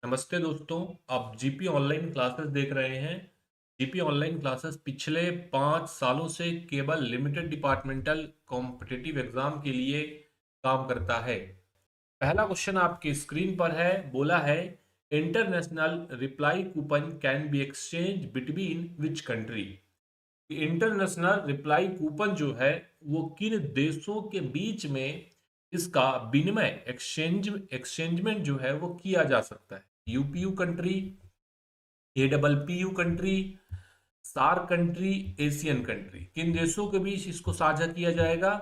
नमस्ते दोस्तों, आप जीपी ऑनलाइन क्लासेस देख रहे हैं। जीपी ऑनलाइन क्लासेस पिछले 5 सालों से केवल लिमिटेड डिपार्टमेंटल कॉम्पिटिटिव एग्जाम के लिए काम करता है। पहला क्वेश्चन आपकी स्क्रीन पर है। बोला है, international reply coupon can be exchange between which country. International reply coupon जो है वो किन देशों के बीच में इसका विनिमय एक्सचेंजमेंट जो है वो किया जा सकता है। यूपीयू कंट्री, एडब्ल्यूपीयू कंट्री, सार कंट्री, एशियन कंट्री, किन देशों के बीच इसको साझा किया जाएगा?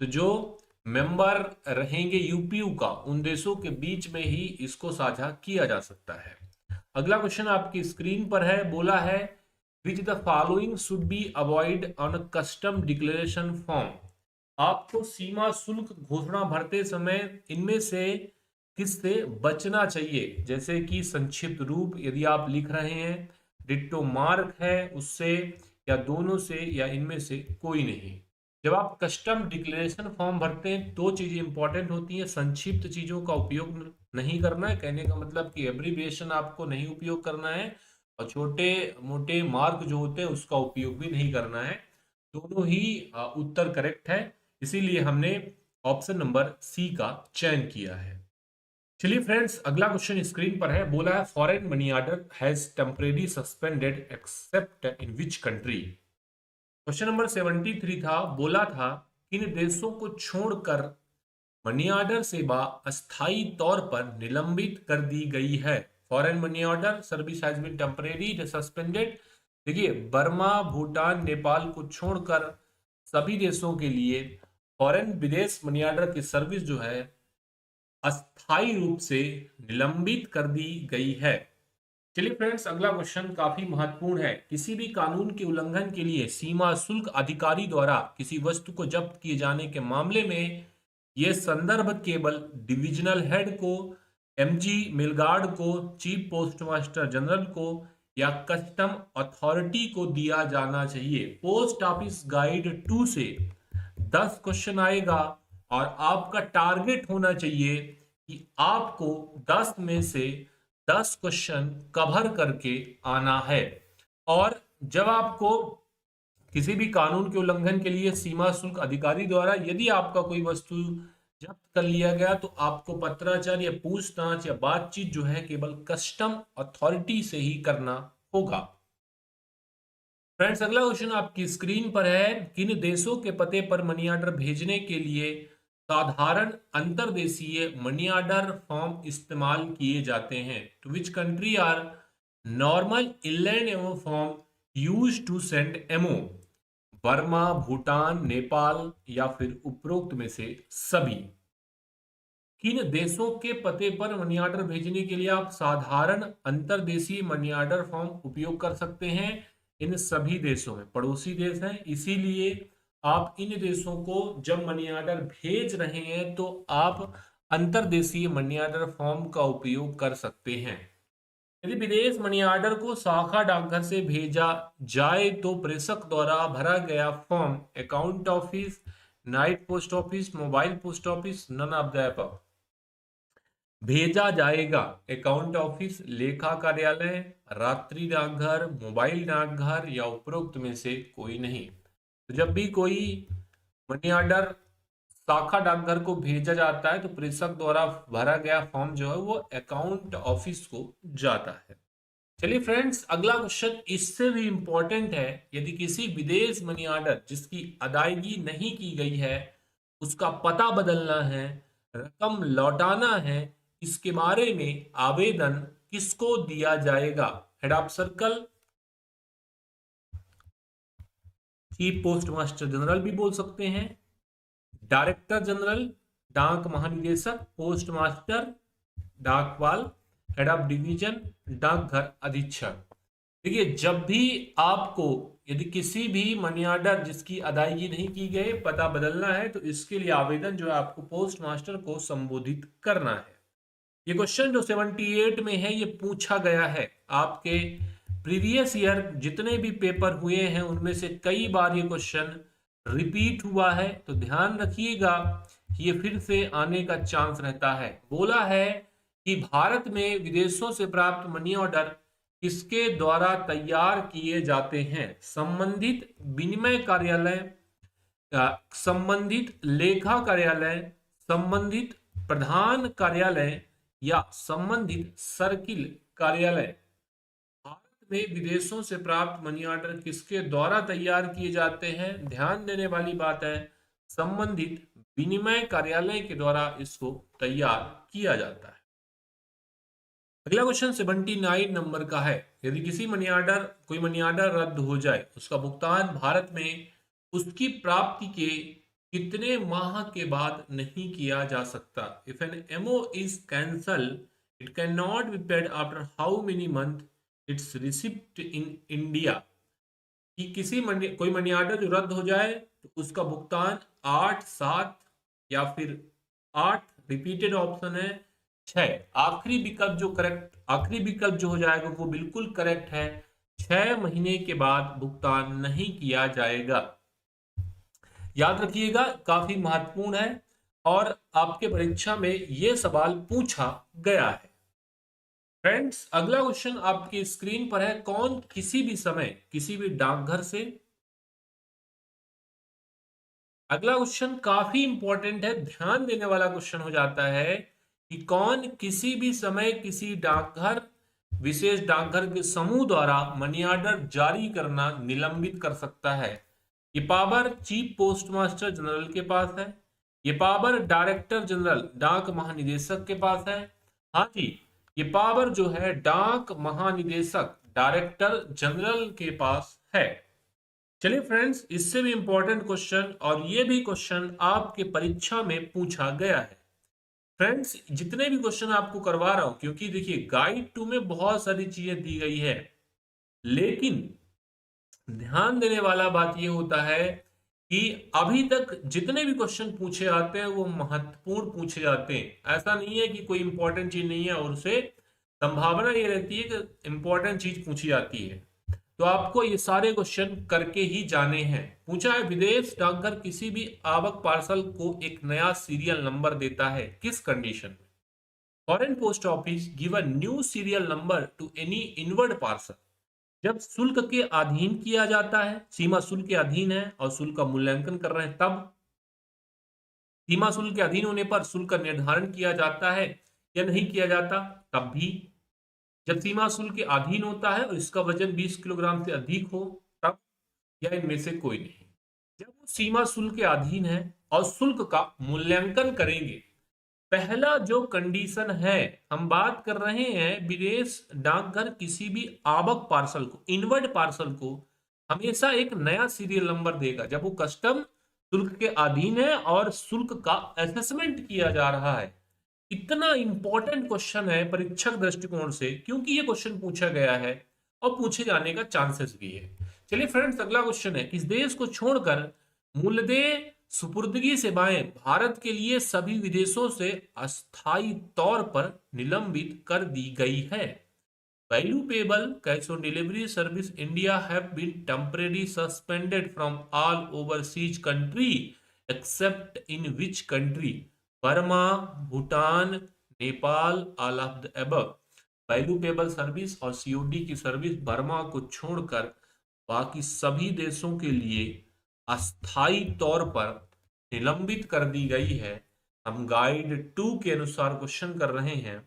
तो जो मेंबर रहेंगे यूपीयू का, उन देशों के बीच में ही इसको साझा किया जा सकता है। अगला क्वेश्चन आपकी स्क्रीन पर है। बोला है, विच the following should be avoid on custom declaration form. आपको सीमा शुल्क घोषणा भरते समय इनमें से किससे बचना चाहिए? जैसे कि संक्षिप्त रूप यदि आप लिख रहे हैं, डिट्टो मार्क है उससे, या दोनों से, या इनमें से कोई नहीं। जब आप कस्टम डिक्लेरेशन फॉर्म भरते हैं, दो चीजें इंपॉर्टेंट होती हैं। संक्षिप्त चीजों का उपयोग नहीं करना है, कहने का मतलब कि एब्रीविएशन आपको नहीं उपयोग करना है, और छोटे मोटे मार्क जो होते हैं उसका उपयोग भी नहीं करना है। दोनों ही उत्तर करेक्ट है, इसीलिए हमने ऑप्शन नंबर सी का चयन किया है। चलिए फ्रेंड्स, अगला क्वेश्चन स्क्रीन पर है। बोला है, foreign money order has temporary suspended accept in which country. Question number 73 था। बोला था, किन देशों को छोड़कर मनी ऑर्डर सेवा अस्थायी तौर पर निलंबित कर दी गई है। Foreign money order service has been temporary suspended. देखिए, बर्मा, भूटान, नेपाल को छोड़कर सभी देशों के लिए फॉरेन विदेश मनी ऑर्डर की सर्विस जो है अस्थायी रूप से निलंबित कर दी गई है। चलिए फ्रेंड्स, अगला क्वेश्चन काफी महत्वपूर्ण है। किसी भी कानून के उल्लंघन के लिए सीमा शुल्क अधिकारी द्वारा किसी वस्तु को जब्त किए जाने के मामले में यह संदर्भ केवल डिविजनल हेड को, एमजी मिलगार्ड को, चीफ पोस्ट मास्टर जनरल को या कस्टम अथॉरिटी को दिया जाना चाहिए। पोस्ट ऑफिस गाइड 2 से 10 क्वेश्चन आएगा और आपका टारगेट होना चाहिए कि आपको 10 में से 10 क्वेश्चन कवर करके आना है। और जब आपको किसी भी कानून के उल्लंघन के लिए सीमा शुल्क अधिकारी द्वारा यदि आपका कोई वस्तु जब्त कर लिया गया, तो आपको पत्राचार या पूछताछ या बातचीत जो है केवल कस्टम अथॉरिटी से ही करना होगा। फ्रेंड्स, अगला क्वेश्चन आपकी स्क्रीन पर है। किन देशों के पते पर मनी ऑर्डर भेजने के लिए साधारण अंतर्देशीय मनी ऑर्डर फॉर्म इस्तेमाल किए जाते हैं? To which country are normal inland MO form use to send MO? Burma, Bhutan, Nepal, या फिर उपरोक्त में से सभी? किन देशों के पते पर मनी ऑर्डर भेजने के लिए आप साधारण अंतर्देशीय मनी ऑर्डर फॉर्म उपयोग कर सकते हैं? इन सभी देशों में पड़ोसी देश हैं, इसीलिए आप इन देशों को जब मनी ऑर्डर भेज रहे हैं तो आप अंतर्देशीय मनी ऑर्डर फॉर्म का उपयोग कर सकते हैं। यदि विदेश मनी ऑर्डर को शाखा डाकघर से भेजा जाए तो प्रेषक द्वारा भरा गया form account office, night post office, mobile post office, none of the above भेजा जाएगा। अकाउंट ऑफिस, लेखा कार्यालय, रात्रि डाकघर, मोबाइल डाकघर, या उपरोक्त में से कोई नहीं। तो जब भी कोई मनी ऑर्डर शाखा डाकघर को भेजा जाता है तो प्रेषक द्वारा भरा गया फॉर्म जो है वो अकाउंट ऑफिस को जाता है। चलिए फ्रेंड्स, अगला क्वेश्चन इससे भी इंपॉर्टेंट है। यदि किसी विदेश मनी ऑर्डर जिसकी अदायगी नहीं की गई है उसका पता बदलना है, रकम लौटाना है, इसके बारे में आवेदन किसको दिया जाएगा? Head of circle, chief post master general भी बोल सकते हैं, डायरेक्टर जनरल, डाक महानिदेशक, पोस्ट मास्टर, डाकपाल, हेड ऑफ डिवीजन, डाकघर अधीक्षक। देखिए, जब भी आपको यदि किसी भी मनी ऑर्डर जिसकी अदायगी नहीं की गई पता बदलना है तो इसके लिए आवेदन जो है आपको पोस्ट मास्टर को संबोधित करना है। ये क्वेश्चन जो 78 में है ये पूछा गया है। आपके प्रीवियस ईयर जितने भी पेपर हुए हैं उनमें से कई बार ये क्वेश्चन रिपीट हुआ है, तो ध्यान रखिएगा कि ये फिर से आने का चांस रहता है। बोला है कि भारत में विदेशों से प्राप्त मनी ऑर्डर किसके द्वारा तैयार किए जाते हैं? संबंधित विनिमय कार्यालय, संबंधित लेखा कार्यालय, संबंधित प्रधान कार्यालय या संबंधित सर्किल कार्यालय। भारत में विदेशों से प्राप्त मनी ऑर्डर किसके द्वारा तैयार किए जाते हैं? ध्यान देने वाली बात है, संबंधित विनिमय कार्यालय के द्वारा इसको तैयार किया जाता है। अगला क्वेश्चन 79 नंबर का है। यदि कोई मनी ऑर्डर रद्द हो जाए, उसका भुगतान भारत में उसकी प्राप्ति के कितने माह के बाद नहीं किया जा सकता? If an MO is cancel, it can not be paid after how many month its receipt in India. कि कोई मनी ऑर्डर जो रद्द हो जाए तो उसका भुगतान 8, 7 या फिर 8, रिपीटेड ऑप्शन है 6। आखिरी विकल्प जो हो जाएगा वो बिल्कुल करेक्ट है, 6 महीने के बाद भुगतान नहीं किया जाएगा। याद रखिएगा, काफी महत्वपूर्ण है और आपके परीक्षा में यह सवाल पूछा गया है। फ्रेंड्स, अगला क्वेश्चन आपकी स्क्रीन पर है। कौन किसी भी समय किसी भी डाकघर से, अगला क्वेश्चन काफी इंपॉर्टेंट है, ध्यान देने वाला क्वेश्चन हो जाता है कि कौन किसी भी समय किसी डाकघर, विशेष डाकघर के समूह द्वारा मनी ऑर्डर जारी करना निलंबित कर सकता है? ये power chief post master general के पास है, ये पावर डायरेक्टर जनरल डाक महानिदेशक के पास है। हाँ जी, ये पावर जो है डाक महानिदेशक डायरेक्टर जनरल के पास है। चलिए फ्रेंड्स, इससे भी इंपॉर्टेंट क्वेश्चन, और ये भी क्वेश्चन आपके परीक्षा में पूछा गया है। फ्रेंड्स, जितने भी क्वेश्चन आपको करवा रहा हूं, क्योंकि देखिए गाइड 2 में बहुत सारी चीजें दी गई है, लेकिन ध्यान देने वाला बात यह होता है कि अभी तक जितने भी क्वेश्चन पूछे आते हैं वो महत्वपूर्ण पूछे जाते हैं। ऐसा नहीं है कि कोई इंपॉर्टेंट चीज नहीं है और उसे संभावना ये रहती है कि इंपॉर्टेंट चीज पूछी जाती है। तो आपको ये सारे क्वेश्चन करके ही जाने हैं। पूछा है, विदेश डाकघर किसी भी आवक पार्सल को एक नया सीरियल नंबर देता है, किस कंडीशन में? Foreign post office give a new serial number two any inward parcel, जब शुल्क के अधीन किया जाता है, सीमा शुल्क के अधीन है और शुल्क का मूल्यांकन कर रहे हैं तब। सीमा शुल्क के अधीन होने पर शुल्क का निर्धारण किया जाता है या नहीं किया जाता, तब भी। जब सीमा शुल्क के अधीन होता है और इसका वजन 20 किलोग्राम से अधिक हो, तब, या इनमें से कोई नहीं। जब वो सीमा शुल्क के अधीन है और शुल्क का मूल्यांकन करेंगे। पहला जो कंडीशन है, हम बात कर रहे हैं विदेश डाकघर किसी भी आवक पार्सल को, इनवर्ड पार्सल को हमेशा एक नया सीरियल नंबर देगा जब वो कस्टम शुल्क के अधीन है और शुल्क का असेसमेंट किया जा रहा है। इतना इंपॉर्टेंट क्वेश्चन है परीक्षक दृष्टिकोण से, क्योंकि ये क्वेश्चन पूछा गया है और पूछे जाने का चांसेस भी है। चलिए फ्रेंड्स, अगला क्वेश्चन है, किस देश को छोड़कर मूलतः सुपुर्दगी सेवाएं भारत के लिए सभी विदेशों से अस्थायी तौर पर निलंबित कर दी गई है? Valuable cash on delivery service India have been temporarily suspended from all overseas country except in which country? Burma, Bhutan, Nepal, all of the above. Valuable service और सीओडी की सर्विस बर्मा को छोड़कर बाकी सभी देशों के लिए अस्थाई तौर पर निलंबित कर दी गई है। हम गाइड 2 के अनुसार क्वेश्चन कर रहे हैं,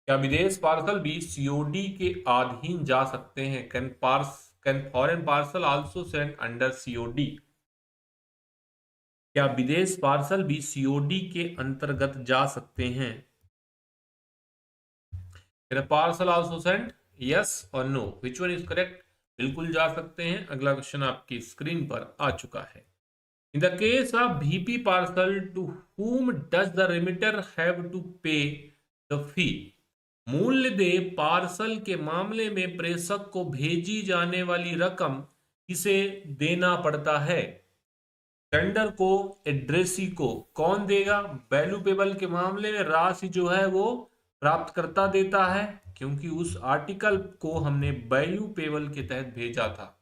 क्या विदेश पार्सल भी सीओडी के अधीन जा सकते हैं? Can foreign parcel also send under COD? क्या विदेश पार्सल भी सीओडी के अंतर्गत जा सकते हैं? Can parcel also send, yes और no, which one is correct? बिल्कुल जा सकते हैं। अगला क्वेश्चन आपकी स्क्रीन पर आ चुका है। In the case of VP parcel, to whom does the remitter have to pay the fee? मूल्य दे पार्सल के मामले में प्रेषक को भेजी जाने वाली रकम किसे देना पड़ता है? सेंडर को, एड्रेसी को? कौन देगा? वैल्यूएबल के मामले में राशि जो है वो प्राप्तकर्ता देता है, क्योंकि उस आर्टिकल को हमने वैल्यूएबल के तहत भेजा था।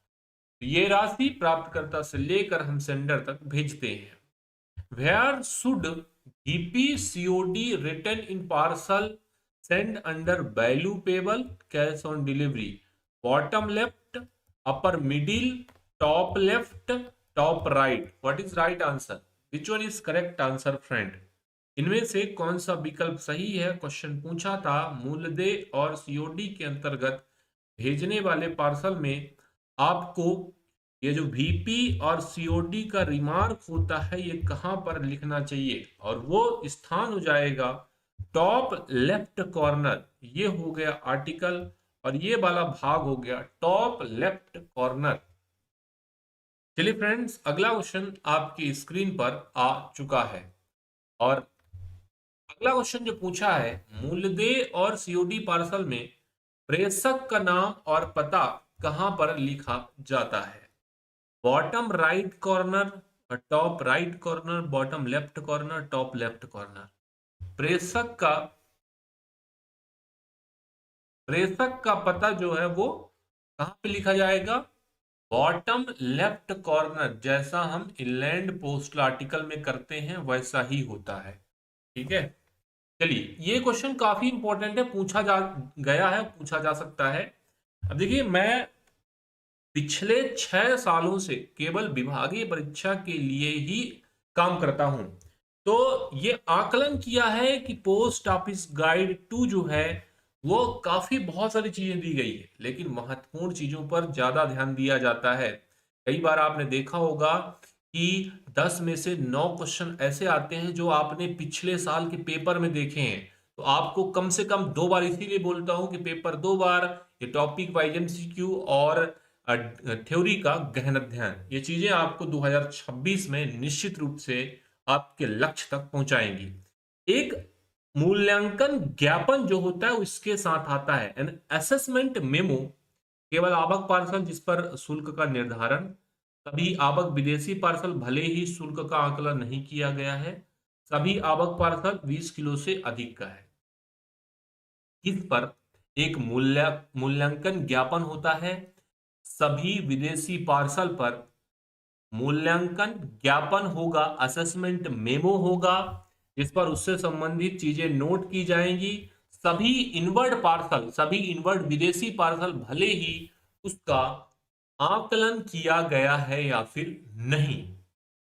ये राशि प्राप्तकर्ता से लेकर हम सेंडर तक भेजते हैं। Where should VP COD written in parcel send under value payable, cash on delivery, bottom left, upper middle, top left, top right, what is right answer, which one is correct answer friend, इनमें से कौन सा विकल्प सही है। Question पूछा था मूलदेय और सीओडी के अंतर्गत भेजने वाले पार्सल में आपको ये जो वीपी और सीओडी का रिमार्क होता है ये कहां पर लिखना चाहिए, और वो स्थान हो जाएगा टॉप लेफ्ट कॉर्नर। ये हो गया आर्टिकल और ये वाला भाग हो गया टॉप लेफ्ट कॉर्नर। चलिए फ्रेंड्स, अगला क्वेश्चन आपकी स्क्रीन पर आ चुका है, और अगला क्वेश्चन जो पूछा है, मूलदेय और सीओडी पार्सल में प्रेषक का नाम और पता कहां पर लिखा जाता है। Bottom right corner, top right corner, bottom left corner, top left corner. प्रेषक का पता जो है वो कहां पे लिखा जाएगा, बॉटम लेफ्ट कॉर्नर, जैसा हम इंलैंड पोस्टल आर्टिकल में करते हैं वैसा ही होता है। ठीक है, चलिए ये क्वेश्चन काफी इंपॉर्टेंट है, पूछा जा गया है, पूछा जा सकता है। अब देखिए, मैं पिछले 6 सालों से केवल विभागीय परीक्षा के लिए ही काम करता हूं, तो ये आकलन किया है कि पोस्ट ऑफिस गाइड 2 जो है वो काफी बहुत सारी चीजें दी गई है, लेकिन महत्वपूर्ण चीजों पर ज्यादा ध्यान दिया जाता है। कई बार आपने देखा होगा कि 10 में से 9 क्वेश्चन ऐसे आते हैं जो आपने पिछले साल के पेपर में देखे हैं, तो आपको कम से कम 2 बार, इसीलिए बोलता हूं कि पेपर 2 बार, ये टॉपिक वाइज एमसीक्यू और थ्योरी का गहन अध्ययन, ये चीजें आपको 2026 में निश्चित रूप से आपके लक्ष्य तक पहुंचाएंगी। एक मूल्यांकन ज्ञापन जो होता है उसके साथ आता है एन असेसमेंट मेमो, केवल आवक पार्सल जिस पर शुल्क का निर्धारण, सभी आवक विदेशी पार्सल भले ही शुल्क का आकलन नहीं किया गया है, सभी आवक पार्सल 20 किलो से अधिक का है। इस पर एक मूल्यांकन ज्ञापन होता है, सभी विदेशी पार्सल पर मूल्यांकन ज्ञापन होगा, असेसमेंट मेमो होगा, इस पर उससे संबंधित चीजें नोट की जाएंगी। सभी इनवर्ड पार्सल, सभी इनवर्ड विदेशी पार्सल भले ही उसका आकलन किया गया है या फिर नहीं।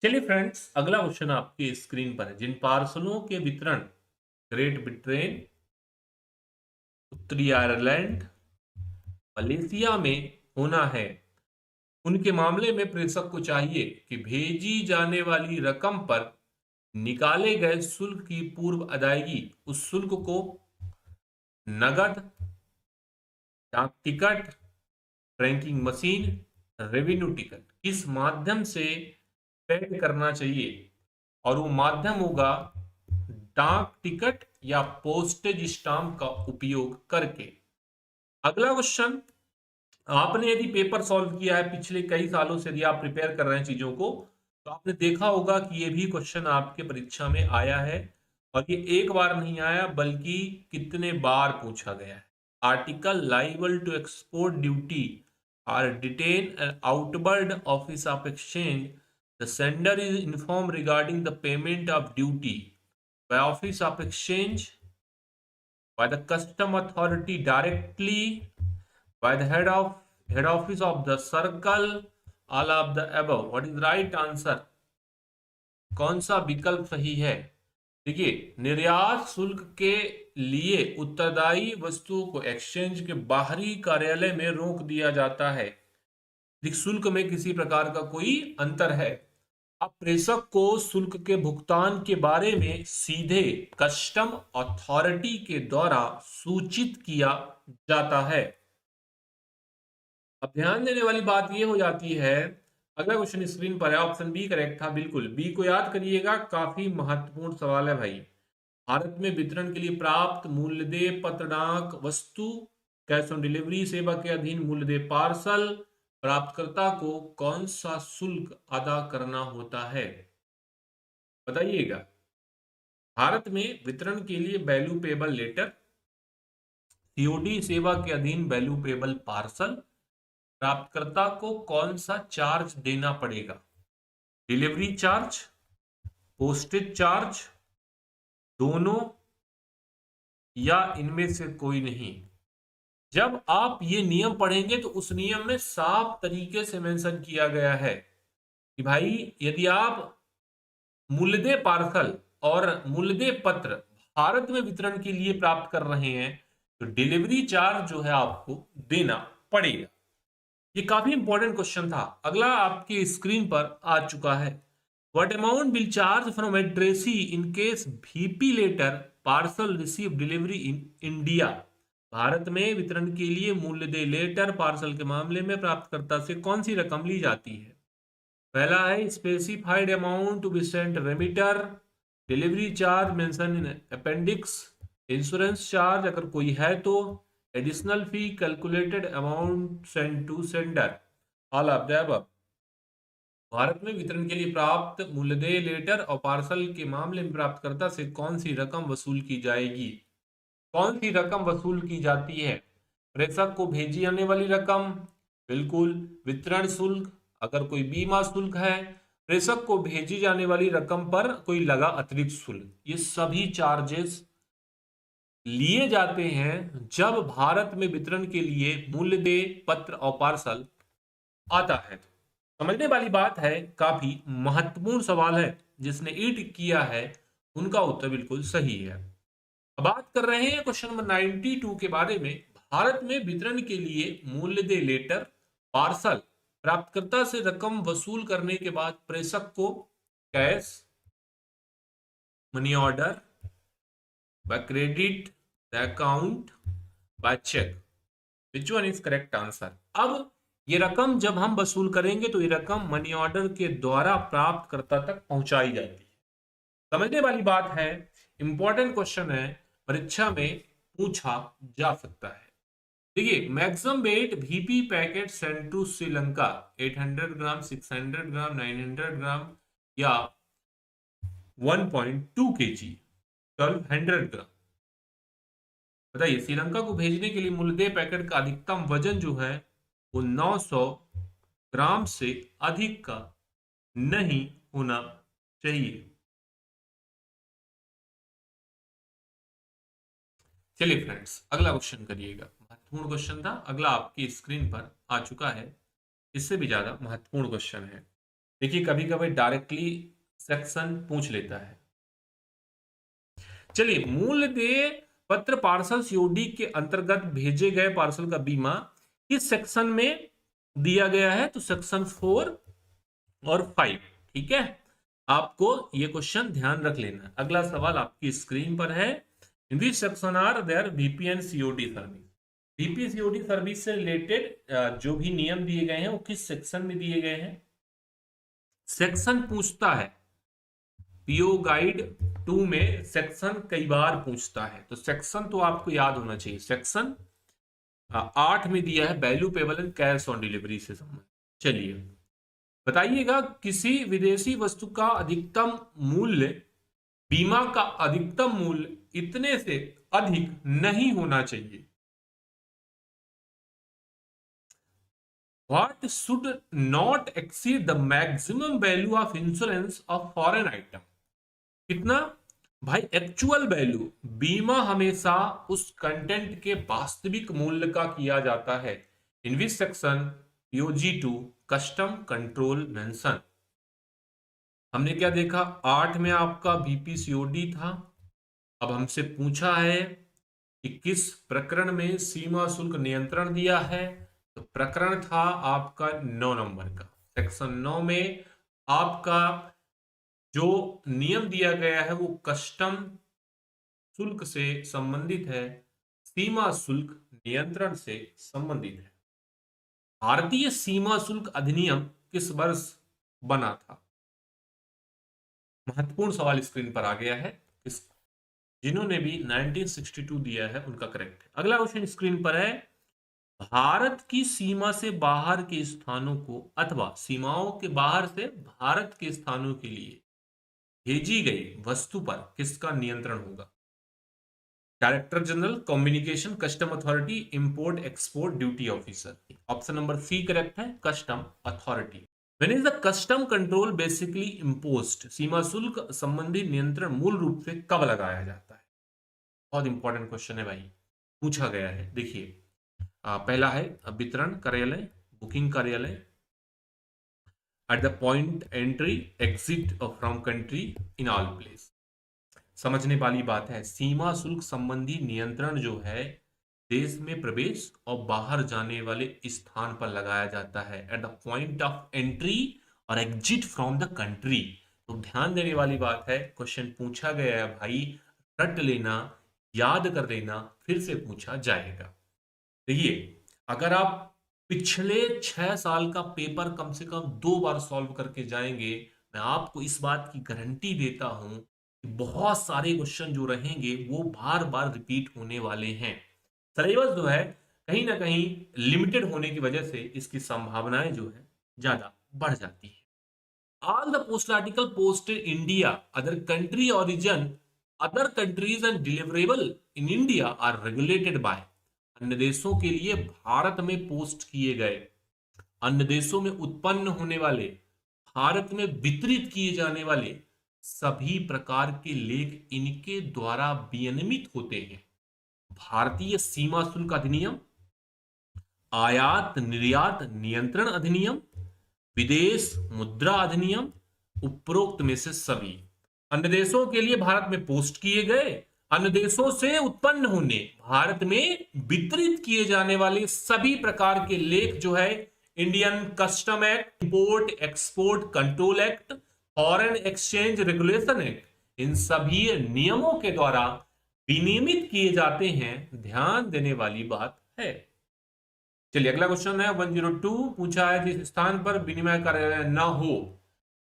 चलिए फ्रेंड्स, अगला क्वेश्चन आपके स्क्रीन पर है, जिन पार्सलों के वितरण ग्रेट ब्रिटेन, उत्तरी आयरलैंड, मलेशिया में होना है, उनके मामले में प्रेषक को चाहिए कि भेजी जाने वाली रकम पर निकाले गए शुल्क की पूर्व अदायगी, उस शुल्क को नगद, डाक ticket, franking machine, revenue ticket किस माध्यम से पेड करना चाहिए, और वो माध्यम होगा डाक टिकट या पोस्टेज स्टाम्प का उपयोग करके। अगला क्वेश्चन, आपने यदि पेपर सॉल्व किया है पिछले कई सालों से, यदि आप प्रिपेयर कर रहे हैं चीजों को, तो आपने देखा होगा कि ये भी क्वेश्चन आपके परीक्षा में आया है, और ये एक बार नहीं आया बल्कि कितने बार पूछा गया है। Article liable to export duty are detain and outward office of exchange, the sender is inform regarding the payment of duty by office of exchange, by the custom authority directly, by the head office of the circle, all of the above, what is right answer, कौन सा विकल्प सही है। देखिए, निर्यात शुल्क के लिए उत्तरदायी वस्तुओं को एक्सचेंज के बाहरी कार्यालय में रोक दिया जाता है। शुल्क में किसी प्रकार का कोई अंतर है, अब प्रेषक को शुल्क के भुगतान के बारे में सीधे कस्टम अथॉरिटी के द्वारा सूचित किया जाता है। अब ध्यान देने वाली बात यह हो जाती है, अगला क्वेश्चन स्क्रीन पर है, ऑप्शन बी करेक्ट था, बिल्कुल बी को याद करिएगा, काफी महत्वपूर्ण सवाल है भाई। भारत में वितरण के लिए प्राप्त मूल्यदेय पत्र डाक वस्तु, कैश ऑन डिलीवरी सेवा के अधीन मूल्यदेय पार्सल, प्राप्तकर्ता को कौन सा शुल्क अदा करना होता है, बताइएगा। भारत में वितरण के लिए वैल्यू पेबल लेटर, सीओडी सेवा के अधीन वैल्यू पेबल पार्सल, प्राप्तकर्ता को कौन सा चार्ज देना पड़ेगा, डिलीवरी चार्ज, पोस्टेज चार्ज, दोनों, या इनमें से कोई नहीं। जब आप ये नियम पढ़ेंगे तो उस नियम में साफ तरीके से मेंशन किया गया है कि भाई यदि आप मूल्यदेय पार्सल और मूल्यदेय पत्र भारत में वितरण के लिए प्राप्त कर रहे हैं तो डिलीवरी चार्ज जो है आपको देना पड़ेगा। ये काफी इंपॉर्टेंट क्वेश्चन था। अगला आपकी स्क्रीन पर आ चुका है। What amount will charge from addressee in case VP letter parcel receive delivery in India. भारत में वितरण के लिए मूल्यदेय लेटर पार्सल के मामले में प्राप्तकर्ता से कौन सी रकम ली जाती है। पहला है specified amount to be sent remitter, delivery charge mention in appendix, insurance charge अगर कोई है तो, additional fee, calculated amount sent to sender, all of the above. भारत में वितरण के लिए प्राप्त मूल्यदेय लेटर और पार्सल के मामले में प्राप्तकर्ता से कौन सी रकम वसूल की जाएगी। कौन सी रकम वसूल की जाती है। प्रेषक को भेजी जाने वाली रकम, बिल्कुल। वितरण शुल्क, अगर कोई बीमा शुल्क है, प्रेषक को भेजी जाने वाली रकम पर कोई लगा अतिरिक्त शुल्क, ये सभी चार्जेस लिए जाते हैं जब भारत में वितरण के लिए मूल्यदेय पत्र और पार्सल आता है। समझने वाली बात है, काफी महत्वपूर्ण सवाल है। जिसने ईट किया है उनका उत्तर बिल्कुल सही है। अब बात कर रहे हैं क्वेश्चन नंबर 92 के बारे में। भारत में वितरण के लिए मूल्यदेय लेटर पार्सल प्राप्तकर्ता से रकम वसूल करने के बाद प्रेषक को cash, money order, by credit the account, by cheque, which one is correct answer. अब ये रकम जब हम वसूल करेंगे तो ये रकम मनी ऑर्डर के द्वारा प्राप्तकर्ता तक पहुंचाई जाती है। समझने वाली बात है, इंपॉर्टेंट क्वेश्चन है, परीक्षा में पूछा जा सकता है। देखिए, maximum weight VP packet sent to Sri Lanka 800 gram, 600 gram, 900 gram या 1.2 kg, 1200 ग्राम। बताइए, श्रीलंका को भेजने के लिए मूल्यदेय पैकेट का अधिकतम वजन जो है वो 900 ग्राम से अधिक का नहीं होना चाहिए। चलिए फ्रेंड्स, अगला क्वेश्चन करिएगा। महत्वपूर्ण क्वेश्चन था, अगला आपकी स्क्रीन पर आ चुका है। इससे भी ज्यादा महत्वपूर्ण क्वेश्चन है। देखिए, कभी कभी डायरेक्टली सेक्शन पूछ लेता है। चलिए, मूल्यदेय पत्र पार्सल सीओडी के अंतर्गत भेजे गए पार्सल का बीमा किस सेक्शन में दिया गया है। तो सेक्शन 4 और 5। ठीक है, आपको ये क्वेश्चन ध्यान रख लेना। अगला सवाल आपकी स्क्रीन पर है। In which section are there VP and COD service. VP COD service से रिलेटेड जो भी नियम दिए गए हैं वो किस सेक्शन में दिए गए हैं। सेक्शन पूछता है, पीओ गाइड 2 में सेक्शन कई बार पूछता है, तो सेक्शन तो आपको याद होना चाहिए। सेक्शन 8 में दिया है value payable and cash on delivery से संबंधित। चलिए बताइएगा, किसी विदेशी वस्तु का अधिकतम मूल्य बीमा का अधिकतम मूल्य इतने से अधिक नहीं होना चाहिए। What should not exceed the maximum value of insurance of foreign item। कितना भाई, एक्चुअल वैल्यू। बीमा हमेशा उस कंटेंट के वास्तविक मूल्य का किया जाता है। In which section POG2 custom control mention. हमने क्या देखा, 8 में आपका VPCOD था। अब हमसे पूछा है कि किस प्रकरण में सीमा शुल्क नियंत्रण दिया है। तो प्रकरण था आपका 9 नंबर का। सेक्शन 9 में आपका जो नियम दिया गया है वो कस्टम शुल्क से संबंधित है, सीमा शुल्क नियंत्रण से संबंधित है। भारतीय सीमा शुल्क अधिनियम किस वर्ष बना था। महत्वपूर्ण सवाल स्क्रीन पर आ गया है। जिन्होंने भी 1962 दिया है उनका करेक्ट है। अगला क्वेश्चन स्क्रीन पर है, भारत की सीमा से बाहर के स्थानों को अथवा सीमाओं के बाहर से भारत के स्थानों के लिए भेजी गई वस्तु पर किसका नियंत्रण होगा। Director general, communication, custom authority, import export duty officer. Option number C correct है, custom authority. When is the custom control basically imposed. सीमा शुल्क संबंधी नियंत्रण मूल रूप से कब लगाया जाता है। बहुत इंपॉर्टेंट क्वेश्चन है भाई, पूछा गया है। देखिए पहला है वितरण कार्यालय, बुकिंग कार्यालय, at the point entry exit from country in all place. समझने वाली बात है, सीमा शुल्क संबंधी नियंत्रण जो है देश में प्रवेश और बाहर जाने वाले स्थान पर लगाया जाता है, at the point of entry और एग्जिट फ्रॉम द कंट्री। तो ध्यान देने वाली बात है, क्वेश्चन पूछा गया है भाई, रट लेना, याद कर लेना, फिर से पूछा जाएगा। देखिए अगर आप पिछले 6 साल का पेपर कम से कम 2 बार सॉल्व करके जाएंगे, मैं आपको इस बात की गारंटी देता हूं कि बहुत सारे क्वेश्चन जो रहेंगे वो बार बार रिपीट होने वाले हैं। सिलेबस जो है कहीं ना कहीं लिमिटेड होने की वजह से इसकी संभावनाएं जो है ज्यादा बढ़ जाती है। All the post article posted India, other country origin, other countries and deliverable in India are regulated by। अन्य देशों के लिए भारत में पोस्ट किए गए, अन्य देशों में उत्पन्न होने वाले, भारत में वितरित किए जाने वाले सभी प्रकार के लेख इनके द्वारा विनियमित होते हैं। भारतीय सीमा शुल्क अधिनियम, आयात निर्यात नियंत्रण अधिनियम, विदेश मुद्रा अधिनियम, उपरोक्त में से सभी अन्य देशों के लिए भारत में पोस्ट किए गए, अन्य देशों से उत्पन्न होने, भारत में वितरित किए जाने वाले सभी प्रकार के लेख जो है Indian custom act, import export control act, foreign exchange regulation act, इन सभी नियमों के द्वारा विनियमित किए जाते हैं। ध्यान देने वाली बात है। चलिए अगला क्वेश्चन है 102, पूछा है जिस स्थान पर विनिमय कार्यालय न हो,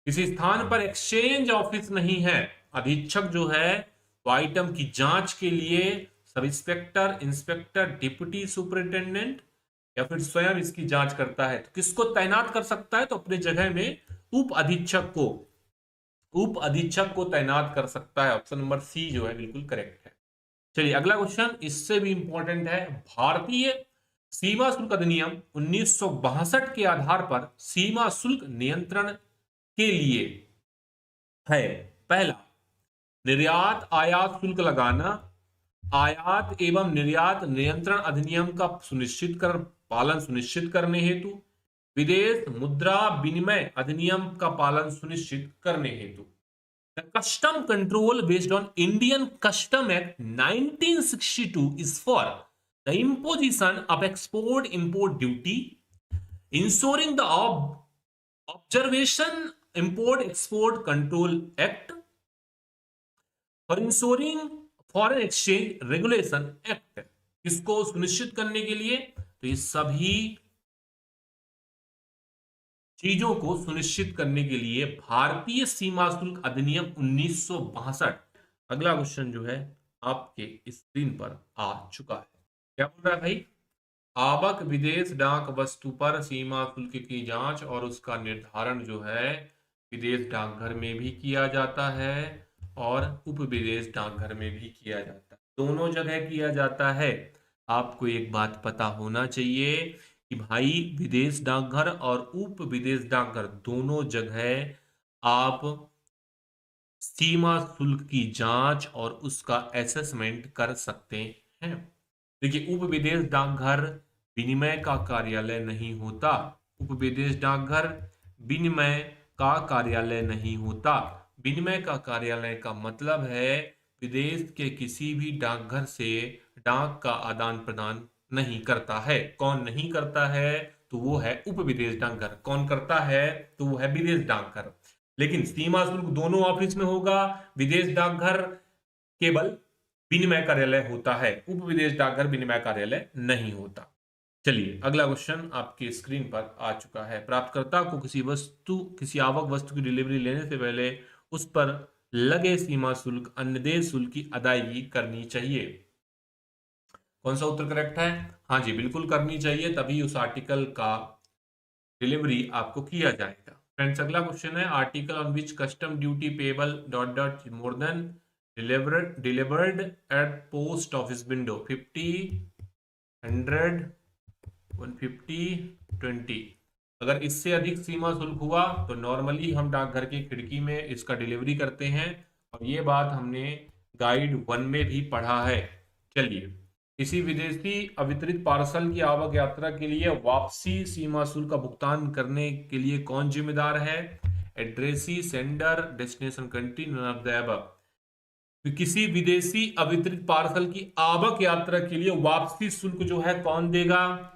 किसी स्थान पर एक्सचेंज ऑफिस नहीं है, अधीक्षक जो है वो आइटम की जांच के लिए sub inspector, inspector, deputy superintendent या फिर स्वयं इसकी जांच करता है, तो किसको तैनात कर सकता है? तो अपने जगह में उप अधीक्षक को तैनात कर सकता है। ऑप्शन नंबर सी जो है बिल्कुल करेक्ट है। चलिए अगला क्वेश्चन इससे भी इंपॉर्टेंट है। भारतीय सीमा शुल्क अधिनियम 1962 के आधार पर सीमा शुल्क नियंत्रण के लिए है, पहला निर्यात आयात शुल्क लगाना, आयात एवं निर्यात नियंत्रण अधिनियम का पालन सुनिश्चित करने हेतु, विदेश मुद्रा विनिमय अधिनियम का पालन सुनिश्चित करने हेतु। The custom control based on Indian Custom Act 1962 is for the imposition of export-import duty, ensuring the observation Import-Export Control Act, और ensuring Foreign Exchange Regulation Act। इसको सुनिश्चित करने के लिए, तो ये सभी चीजों को सुनिश्चित करने के लिए भारतीय सीमा शुल्क अधिनियम 1962। अगला क्वेश्चन जो है आपके स्क्रीन पर आ चुका है। क्या बोल रहा है भाई? आवक विदेश डाक वस्तु पर सीमा शुल्क की जांच और उसका निर्धारण जो है विदेश डाकघर में भी किया जाता है और उप विदेश डाकघर में भी किया जाता है, दोनों जगह किया जाता है। आपको एक बात पता होना चाहिए कि भाई विदेश डाकघर और उप विदेश डाकघर दोनों जगह आप सीमा शुल्क की जांच और उसका असेसमेंट कर सकते हैं। देखिए उप विदेश डाकघर विनिमय का कार्यालय नहीं होता, उप विदेश डाकघर विनिमय का कार्यालय नहीं होता। विनिमय का कार्यालय का मतलब है विदेश के किसी भी डाकघर से डाक का आदान प्रदान नहीं करता है। कौन नहीं करता है? तो वो है उप विदेश डाकघर। कौन करता है? तो वो है विदेश डाकघर। लेकिन सीमा शुल्क दोनों ऑफिस में होगा, विदेश डाकघर केवल विनिमय कार्यालय होता है, उप विदेश डाकघर विनिमय कार्यालय नहीं होता। चलिए अगला क्वेश्चन आपकी स्क्रीन पर आ चुका है। प्राप्तकर्ता को किसी आवक वस्तु की डिलीवरी लेने से पहले उस पर लगे सीमा शुल्क अन्य देश शुल्क की अदायगी करनी चाहिए। कौन सा उत्तर करेक्ट है? हाँ जी बिल्कुल करनी चाहिए, तभी उस आर्टिकल का डिलीवरी आपको किया जाएगा। फ्रेंड्स अगला क्वेश्चन है, article on which custom duty payable dot more than delivered eight post office window 50, 100, 150, 20। अगर इससे अधिक सीमा शुल्क हुआ तो नॉर्मली हम डाकघर की खिड़की में इसका डिलीवरी करते हैं, और ये बात हमने गाइड 1 में भी पढ़ा है। चलिए, किसी विदेशी अवितरित पार्सल की आवक यात्रा के लिए वापसी सीमा शुल्क का भुगतान करने के लिए कौन जिम्मेदार है? Addressee, sender, destination country, none of the above. किसी विदेशी अवितरित पार्सल की आवक यात्रा के लिए वापसी शुल्क जो है कौन देगा?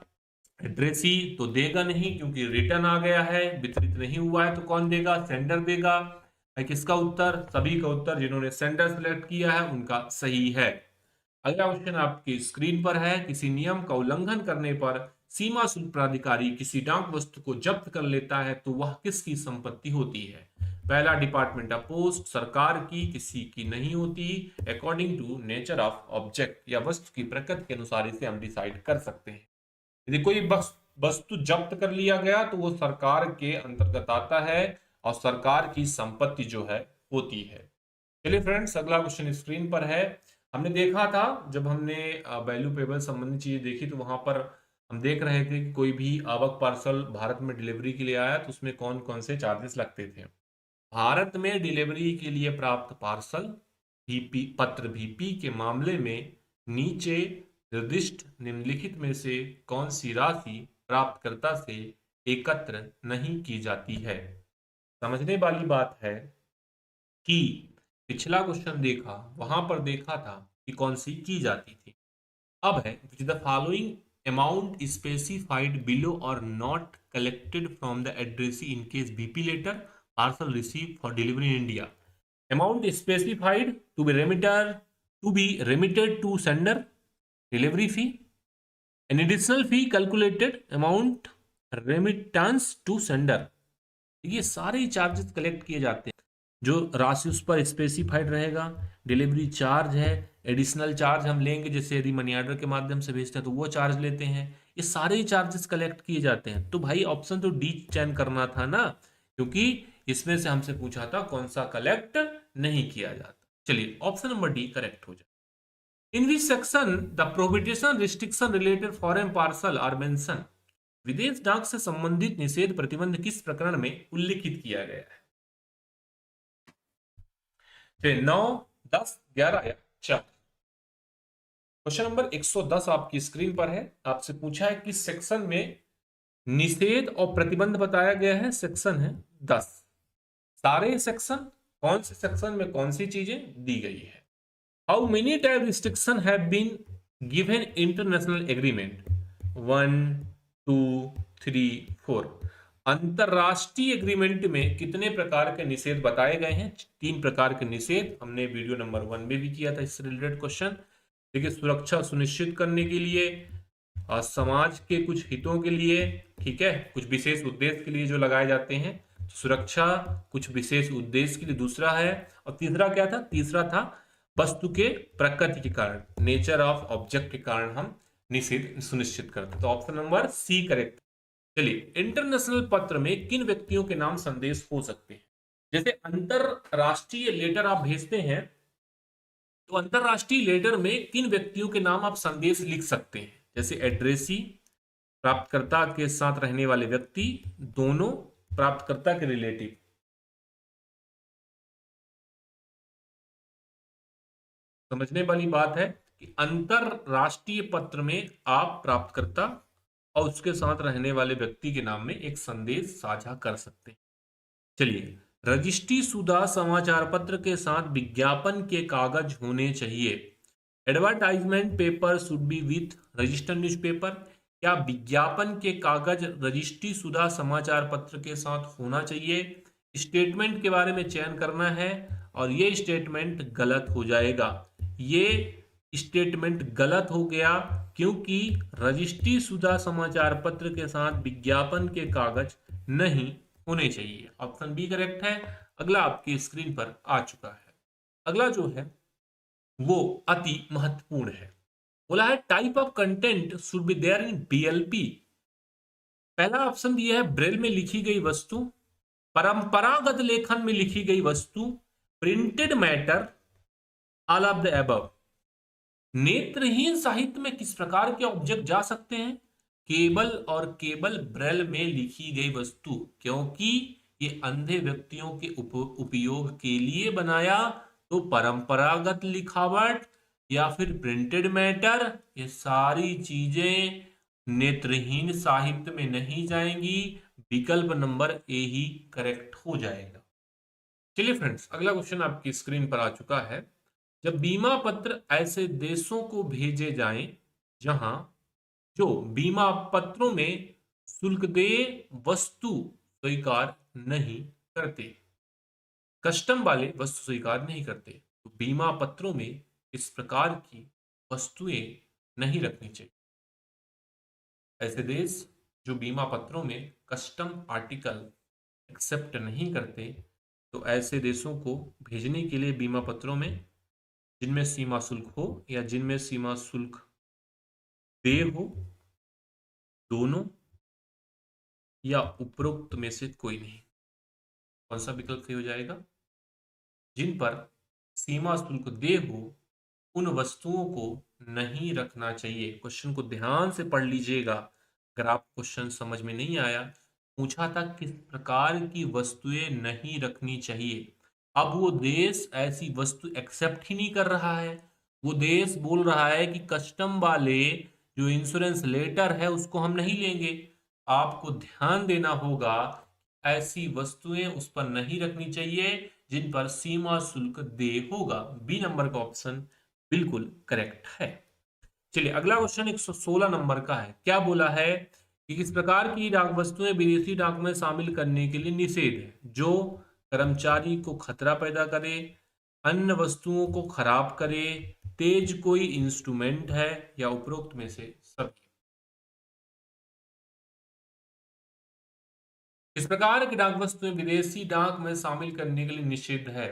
एड्रेसी तो देगा नहीं क्योंकि रिटर्न आ गया है, वितरित नहीं हुआ है, तो कौन देगा? सेंडर देगा। किसका उत्तर? सभी का उत्तर जिन्होंने सेंडर सेलेक्ट किया है उनका सही है। अगला क्वेश्चन आपकी स्क्रीन पर है। किसी नियम का उल्लंघन करने पर सीमा शुल्क प्राधिकारी किसी डाक वस्तु को जब्त कर लेता है तो वह किसकी संपत्ति होती है? पहला, डिपार्टमेंट ऑफ पोस्ट, सरकार की, किसी की नहीं होती। According to nature of object, या वस्तु की प्रकृति के अनुसार इसे हम डिसाइड कर सकते हैं। यदि कोई वस्तु जब्त कर लिया गया तो वो सरकार के अंतर्गत आता है और सरकार की संपत्ति जो है होती है। चलिए फ्रेंड्स, अगला क्वेश्चन स्क्रीन पर है। हमने देखा था जब हमने वैल्यूएबल संबंधी चीजें देखी तो वहां पर हम देख रहे थे कि कोई भी आवक पार्सल भारत में डिलीवरी के लिए आया तो उसमें कौन कौन से चार्जेस लगते थे। भारत में डिलीवरी के लिए प्राप्त पार्सल भीपी पत्र भीपी के मामले में नीचे निर्दिष्ट निम्नलिखित में से कौन सी राशि प्राप्तकर्ता से एकत्र नहीं की जाती है? समझने वाली बात है कि पिछला क्वेश्चन देखा, वहां पर देखा था कि कौन सी की जाती थी। अब है the following amount specified below और not collected from the addressee in case BP letter parcel receive for delivery in India. Amount specified to be remitted to sender, delivery fee, an additional fee calculated, amount remittance to sender। ये सारे charges collect किए जाते हैं। जो राशि उस पर specified रहेगा, डिलीवरी चार्ज है, एडिशनल चार्ज हम लेंगे, जैसे यदि मनी ऑर्डर के माध्यम से भेजते हैं तो वो चार्ज लेते हैं। ये सारे ही चार्जेस कलेक्ट किए जाते हैं। तो भाई ऑप्शन तो डी चयन करना था ना, क्योंकि इसमें से हमसे पूछा था कौन सा कलेक्ट नहीं किया जाता। चलिए, ऑप्शन नंबर डी करेक्ट हो जाए। In which section the prohibition restriction related foreign parcel are mention. विदेश डाक से संबंधित निषेध प्रतिबंध किस प्रकरण में उल्लिखित किया गया है? 9, 10, 11 या 4। क्वेश्चन नंबर 110 आपकी स्क्रीन पर है। आपसे पूछा है कि सेक्शन में निषेध और प्रतिबंध बताया गया है। सेक्शन है 10। सारे सेक्शन, कौन से सेक्शन में कौन सी चीजें दी गई है? How many type restriction have been given international agreement? 1, 2, 3, 4। अंतरराष्ट्रीय एग्रीमेंट में कितने प्रकार के निषेध बताए गए हैं? 3 प्रकार के निषेध। हमने वीडियो नंबर 1 में भी किया था इससे रिलेटेड क्वेश्चन। देखिए, सुरक्षा सुनिश्चित करने के लिए और समाज के कुछ हितों के लिए, ठीक है, कुछ विशेष उद्देश्य के लिए जो लगाए जाते हैं। तो सुरक्षा कुछ विशेष उद्देश्य के लिए दूसरा है। और तीसरा क्या था? तीसरा था वस्तु के प्रकृति के कारण, नेचर ऑफ ऑब्जेक्ट के कारण हम निषेध सुनिश्चित करते। तो ऑप्शन नंबर सी करेक्ट। चलिए, इंटरनेशनल पत्र में किन व्यक्तियों के नाम संदेश हो सकते हैं? जैसे अंतरराष्ट्रीय लेटर आप भेजते हैं तो अंतरराष्ट्रीय लेटर में किन व्यक्तियों के नाम आप संदेश लिख सकते हैं? जैसे एड्रेसी, प्राप्तकर्ता के साथ रहने वाले व्यक्ति, दोनों, प्राप्तकर्ता के रिलेटिव। समझने वाली बात है कि अंतरराष्ट्रीय पत्र में आप प्राप्तकर्ता और उसके साथ रहने वाले व्यक्ति के नाम में एक संदेश साझा कर सकते हैं। चलिए, रजिस्ट्री शुदा समाचार पत्र के साथ विज्ञापन के कागज होने चाहिए। Advertisement paper should be with registered newspaper. क्या विज्ञापन के कागज रजिस्ट्री शुदा समाचार पत्र के साथ होना चाहिए? स्टेटमेंट के बारे में चयन करना है और ये स्टेटमेंट गलत हो जाएगा। ये स्टेटमेंट गलत हो गया क्योंकि रजिस्ट्री शुदा समाचार पत्र के साथ विज्ञापन के कागज नहीं होने चाहिए। ऑप्शन बी करेक्ट है। अगला आपकी स्क्रीन पर आ चुका है। अगला जो है वो अति महत्वपूर्ण है। बोला है type of content should be there in BLP. पहला ऑप्शन दिया है ब्रेल में लिखी गई वस्तु, परंपरागत लेखन में लिखी गई वस्तु, printed matter, all of the above. नेत्रहीन साहित्य में किस प्रकार के ऑब्जेक्ट जा सकते हैं? केबल और केबल ब्रेल में लिखी गई वस्तु, क्योंकि ये अंधे व्यक्तियों के उपयोग के लिए बनाया तो परंपरागत लिखावट या फिर प्रिंटेड मैटर, ये सारी चीजें नेत्रहीन साहित्य में नहीं जाएंगी। विकल्प नंबर ए ही करेक्ट हो जाएगा। चलिए फ्रेंड्स, अगला क्वेश्चन आपकी स्क्रीन पर आ चुका है। जब बीमा पत्र ऐसे देशों को भेजे जाएं जहां जो बीमा पत्रों में शुल्क दे वस्तु स्वीकार नहीं करते, कस्टम वाले वस्तु स्वीकार नहीं करते, तो बीमा पत्रों में इस प्रकार की वस्तुएं नहीं रखनी चाहिए। ऐसे देश जो बीमा पत्रों में कस्टम आर्टिकल एक्सेप्ट नहीं करते, तो ऐसे देशों को भेजने के लिए बीमा पत्रों में जिनमें सीमा शुल्क हो या जिनमें सीमा शुल्क देय हो, दोनों या उपरोक्त में से कोई नहीं। कौन सा विकल्प सही हो जाएगा? जिन पर सीमा शुल्क देय हो उन वस्तुओं को नहीं रखना चाहिए। क्वेश्चन को ध्यान से पढ़ लीजिएगा। अगर आप क्वेश्चन समझ में नहीं आया, पूछा था किस प्रकार की वस्तुएं नहीं रखनी चाहिए। अब वो देश ऐसी वस्तु एक्सेप्ट ही नहीं कर रहा है। वो देश बोल रहा है कि कस्टम वाले जो इंश्योरेंस लेटर है उसको हम नहीं लेंगे। आपको ध्यान देना होगा, ऐसी वस्तुएं उस पर नहीं रखनी चाहिए जिन पर सीमा शुल्क देय होगा। बी नंबर का ऑप्शन बिल्कुल करेक्ट है। चलिए अगला क्वेश्चन 116 नंबर का है। क्या बोला है कि किस प्रकार की डाक वस्तुएं विदेशी डाक में शामिल करने के लिए निषेध है? जो कर्मचारी को खतरा पैदा करे, अन्य वस्तुओं को खराब करे, तेज कोई इंस्ट्रूमेंट है, या उपरोक्त में से सभी। किस प्रकार की डाक वस्तुएं विदेशी डाक में शामिल करने के लिए निषिद्ध है?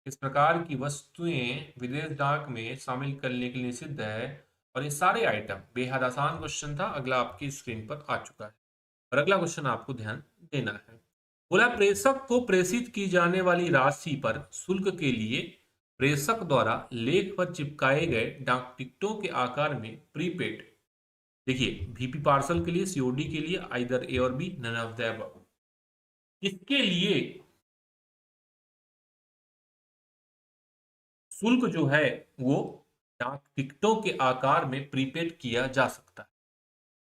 किस प्रकार की वस्तुएं विदेश डाक में शामिल करने के लिए निषिद्ध है? और ये सारे आइटम, बेहद आसान क्वेश्चन था। अगला आपकी स्क्रीन पर आ चुका है और अगला क्वेश्चन आपको ध्यान देना है। बोला प्रेषक को प्रेषित की जाने वाली राशि पर शुल्क के लिए प्रेषक द्वारा लेख पर चिपकाए गए डाक टिकटों के आकार में प्रीपेड। देखिए, वीपी पार्सल के लिए, सीओडी के लिए, आइदर ए और B, none of the above. इसके लिए शुल्क जो है वो डाक टिकटों के आकार में प्रीपेड किया जा सकता है।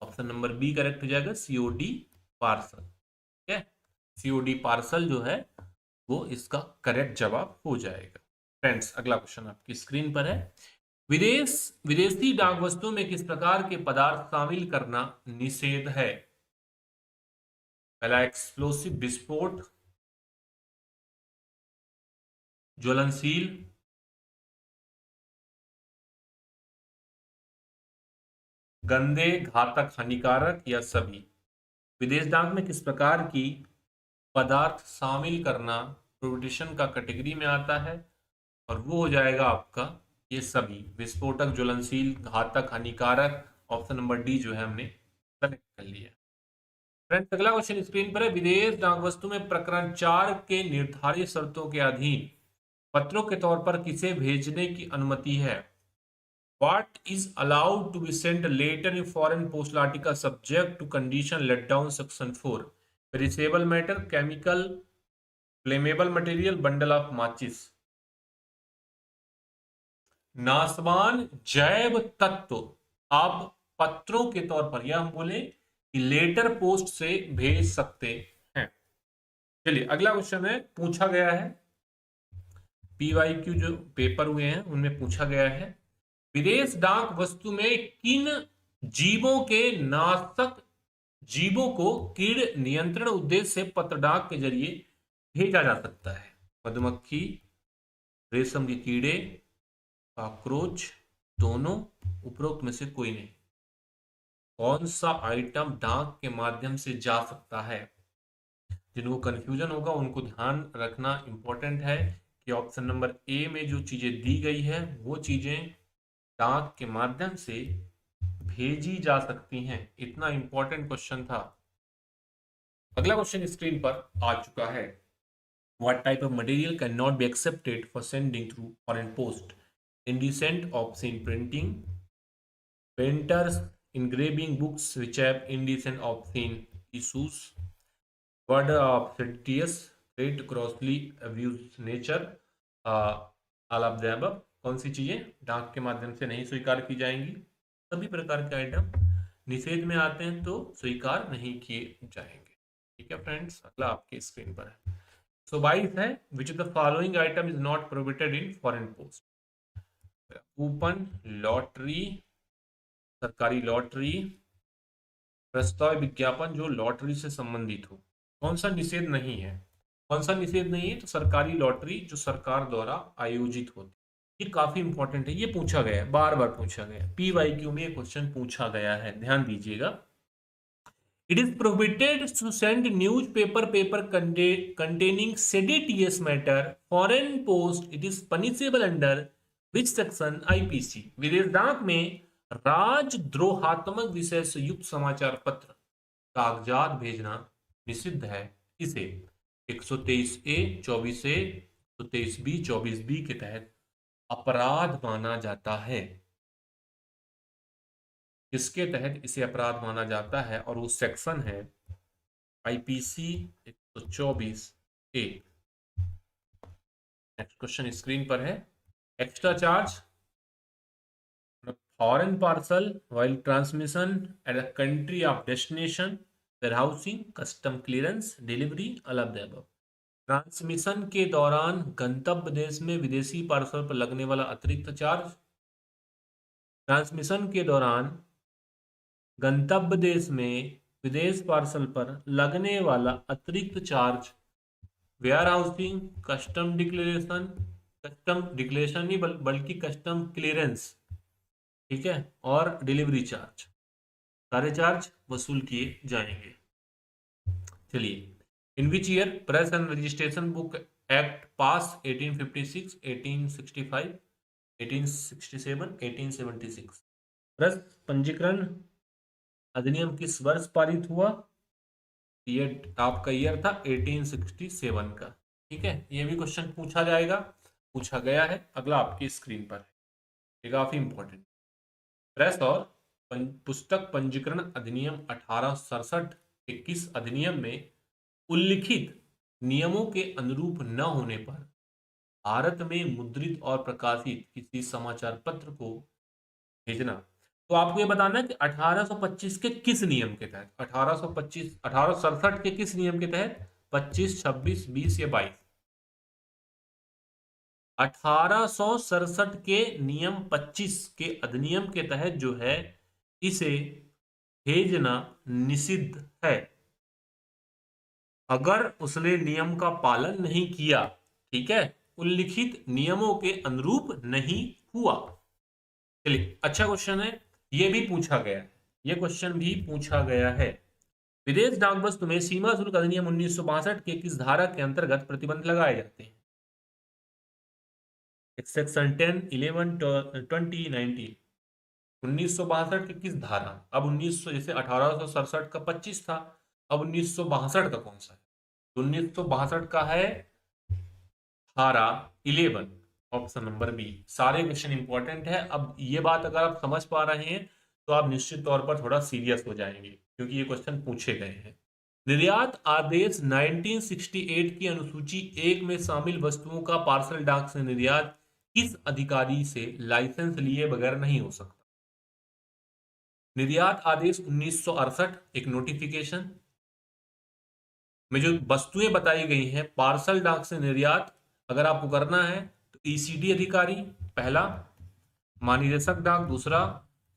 ऑप्शन नंबर बी करेक्ट हो जाएगा, सीओडी पार्सल। ठीक है, सीओडी पार्सल जो है वो इसका करेक्ट जवाब हो जाएगा। फ्रेंड्स, अगला क्वेश्चन आपकी स्क्रीन पर है। विदेशी डाक वस्तुओं में किस प्रकार के पदार्थ शामिल करना निषेध है? पहला, एक्सप्लोसिव विस्फोट, ज्वलनशील, गंदे, घातक, हानिकारक, या सभी। विदेश डाक में किस प्रकार की पदार्थ शामिल करना प्रोहिबिशन का कैटेगरी में आता है? और वो हो जाएगा आपका ये सभी, विस्फोटक, ज्वलनशील, घातक, हानिकारक। ऑप्शन नंबर डी जो है हमने सेलेक्ट कर लिया। फ्रेंड्स, अगला क्वेश्चन स्क्रीन पर है। विदेश डाक वस्तु में प्रकरण 4 के निर्धारित शर्तों के अधीन पत्रों के तौर पर किसे भेजने की अनुमति है? What is allowed to be sent later in foreign postal article subject to condition let down section 4? Perishable matter, chemical, flammable material, bundle of matches। नासवान जैव तत्व आप पत्रों के तौर पर, या हम बोले कि लेटर पोस्ट से भेज सकते हैं। चलिए अगला क्वेश्चन है, पूछा गया है पीवाईक्यू जो पेपर हुए हैं उनमें पूछा गया है, विदेश डाक वस्तु में किन जीवों के नाशक जीवों को कीड़ नियंत्रण उद्देश्य से पत्र डाक के जरिए भेजा जा सकता है? मधुमक्खी, रेशम के कीड़े, कॉकरोच, दोनों, उपरोक्त में से कोई नहीं। कौन सा आइटम डाक के माध्यम से जा सकता है? जिनको कंफ्यूजन होगा उनको ध्यान रखना इंपॉर्टेंट है कि ऑप्शन नंबर ए में जो चीजें दी गई है वो चीजें डाक के माध्यम से भेजी जा सकती हैं। इतना इंपॉर्टेंट क्वेश्चन था। अगला क्वेश्चन स्क्रीन पर आ चुका है। What type of material cannot be accepted for sending through foreign post? Indecent obscene printing, painters engraving books which have indecent obscene issues, word of obsequious rate grossly abuse nature, all of the above. कौन सी चीजें डाक के माध्यम से नहीं स्वीकार की जाएंगी? सभी प्रकार के आइटम निषेध में आते हैं तो स्वीकार नहीं किए जाएंगे। ठीक है फ्रेंड्स, अगला आपके स्क्रीन पर है। सो 22 है, which of the following item is not prohibited in foreign post? Coupon, lottery, सरकारी लॉटरी, प्रस्ताव विज्ञापन जो लॉटरी से संबंधित हो। कौन सा निषेध नहीं है? कौन सा निषेध नहीं है? तो सरकारी लॉटरी जो सरकार द्वारा आयोजित होती है। ये काफी इंपॉर्टेंट है, ये पूछा गया है, बार बार पूछा गया है, PYQ में ये क्वेश्चन पूछा गया है, ध्यान दीजिएगा। It is prohibited to send newspaper paper containing seditious matter foreign post, it is punishable under which section? IPC। विदेश डाक में राजद्रोहात्मक विषय से युक्त समाचार पत्र कागजात भेजना निषिद्ध है। इसे 123A, 24A, 123B, 24B के तहत अपराध माना जाता है। किसके तहत इसे अपराध माना जाता है? और वो सेक्शन है IPC 124A। Next question screen पर है। Extra charge foreign parcel while transmission at a country of destination, warehousing, custom clearance, delivery, all of the above. Transmission के दौरान गंतव्य देश में विदेशी पार्सल पर लगने वाला अतिरिक्त चार्ज, ट्रांसमिशन के दौरान गंतव्य देश में विदेश पार्सल पर लगने वाला अतिरिक्त charge, warehousing, custom declaration नहीं बल्कि कस्टम क्लियरेंस, ठीक है, और डिलीवरी चार्ज, सारे चार्ज वसूल किए जाएंगे। चलिए, in which year press and registration book act pass? 1856, 1865, 1867, 1876। प्रेस पंजीकरण अधिनियम किस वर्ष पारित हुआ? ये आपका ईयर था 1867 का। ठीक है, ये भी क्वेश्चन पूछा जाएगा, पूछा गया है। अगला आपकी स्क्रीन पर है, ये काफी इंपॉर्टेंट। प्रेस और पुस्तक पंजीकरण अधिनियम 1867 के किस अधिनियम में उल्लिखित नियमों के अनुरूप न होने पर भारत में मुद्रित और प्रकाशित किसी समाचार पत्र को भेजना? तो आपको ये बताना है कि 1825 के किस नियम के तहत? 1867 के किस नियम के तहत? 25, 26, 20 या 22? 1867 के नियम 25 के अधिनियम के तहत जो है इसे भेजना निषिद्ध है अगर उसने नियम का पालन नहीं किया। ठीक है, उल्लिखित नियमों के अनुरूप नहीं हुआ। चलिए, अच्छा क्वेश्चन है, ये भी पूछा गया है, ये क्वेश्चन भी पूछा गया है। विदेश डाक वस्तु में सीमा शुल्क अधिनियम 1962 के किस धारा के अंतर्गत प्रतिबंध लगाए जाते हैं? सेक्शन 10, 11, 20, 19। 1962 के किस धारा? अब 1900, जैसे 1867 का 25 था, अब 1962 का कौन सा है? 1962 का है धारा 11, ऑप्शन नंबर बी। सारे क्वेश्चन इंपॉर्टेंट है। अब ये बात अगर आप समझ पा रहे हैं तो आप निश्चित तौर पर थोड़ा सीरियस हो जाएंगे, क्योंकि ये क्वेश्चन पूछे गए हैं। निर्यात आदेश 1968 की अनुसूची 1 में शामिल वस्तुओं का पार्सल डाक से निर्यात किस अधिकारी से लाइसेंस लिए बगैर नहीं हो सकता? निर्यात आदेश 1968 एक नोटिफिकेशन में जो वस्तुएं बताई गई हैं पार्सल डाक से निर्यात अगर आपको करना है तो ECD अधिकारी पहला, महानिदेशक डाक दूसरा,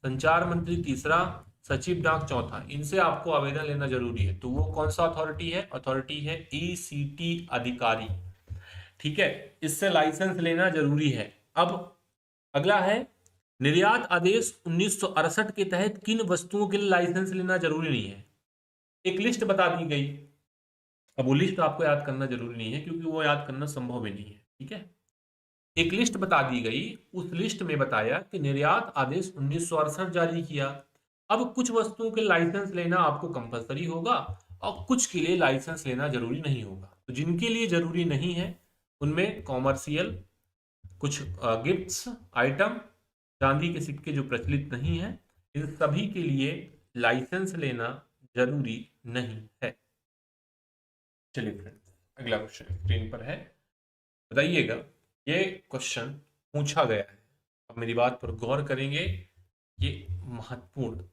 संचार मंत्री तीसरा, सचिव डाक चौथा, इनसे आपको आवेदन लेना जरूरी है। तो वो कौन सा अथॉरिटी है? अथॉरिटी है ECT अधिकारी। ठीक है, इससे लाइसेंस लेना जरूरी है। अब अगला है, निर्यात आदेश 1968 के तहत किन वस्तुओं के लिए लाइसेंस लेना जरूरी नहीं है? एक लिस्ट बता दी गई। अब वो लिस्ट आपको याद करना जरूरी नहीं है, क्योंकि वो याद करना संभव भी नहीं है। ठीक है, एक लिस्ट बता दी गई, उस लिस्ट में बताया कि निर्यात आदेश 1968 जारी किया। अब कुछ वस्तुओं के लाइसेंस लेना आपको कंपलसरी होगा और कुछ के लिए लाइसेंस लेना जरूरी नहीं होगा। तो जिनके लिए जरूरी नहीं है उनमें कॉमर्शियल, कुछ गिफ्ट्स आइटम, चांदी के सिक्के जो प्रचलित नहीं है, इन सभी के लिए लाइसेंस लेना जरूरी नहीं है। चलिए फ्रेंड्स, अगला क्वेश्चन स्क्रीन पर है, बताइएगा। ये क्वेश्चन पूछा गया है, अब मेरी बात पर गौर करेंगे। ये महत्वपूर्ण,